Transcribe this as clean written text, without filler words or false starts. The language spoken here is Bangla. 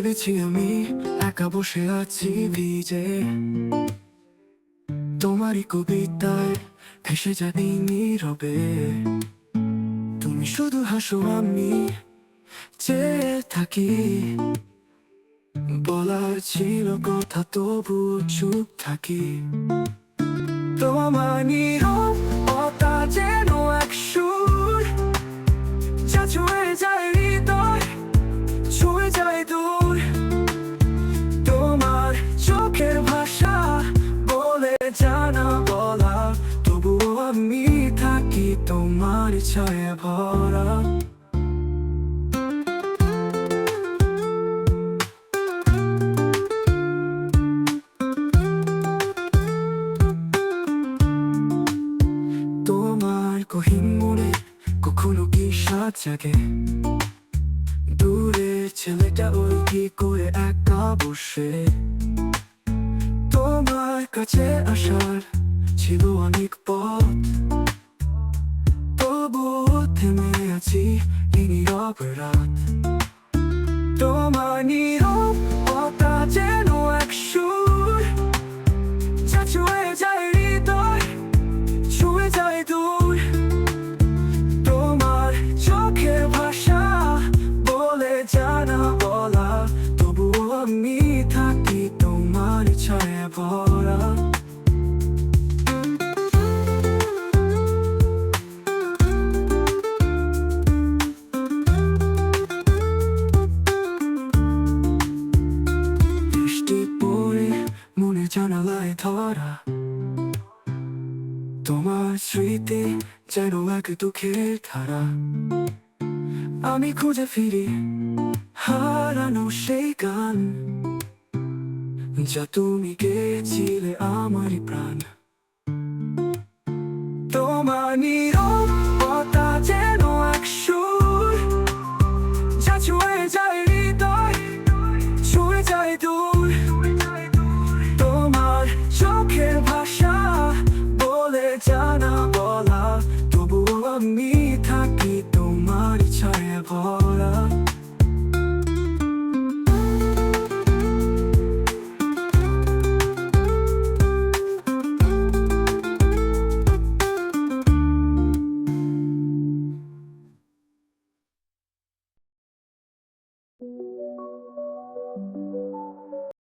ভেবেছি আমি একা বসে আছি ভিজে, তোমারই কবিতায় ভেসে যাই নীরবে। তুমি শুধু হাসো, আমি চেয়ে থাকি। বলার ছিল কথা, তবু চুপ থাকি। তোমার নীরবতা যেন এক সুর, যা ছুঁয়ে যায় হৃদয়, ছুঁয়ে যায় দূর। তোমার চোখের ভাষা বলে জানা বলা, তবুও আমি থাকি তোমার ছায়া ভরা। তোমার গহীন মনে কখনো কি সাত জাগে? দূরের ছেলেটা ওই কি করে একা বসে? তোমার কাছে আসার ছিল অনেক পথ, তবুও থেমে আছি এই নীরব রাত। তোমার নীরবতা যেন এক সুর, যা ছুঁয়ে যায় হৃদয়, ছুঁয়ে যায় দূর। তোমার চোখের ভাষা বলে জানা বলা, তবুও আমি থাকি তোমার ছায়া ভরা। বৃষ্টি পড়ে মনে জানালায় ধরা, তোমার স্মৃতি যেন এক দুঃখের ধারা। আমি খুঁজে ফিরি হারানো সেই গান, যা তুমি গেয়েছিলে আমারই প্রাণ। তোমার নীরব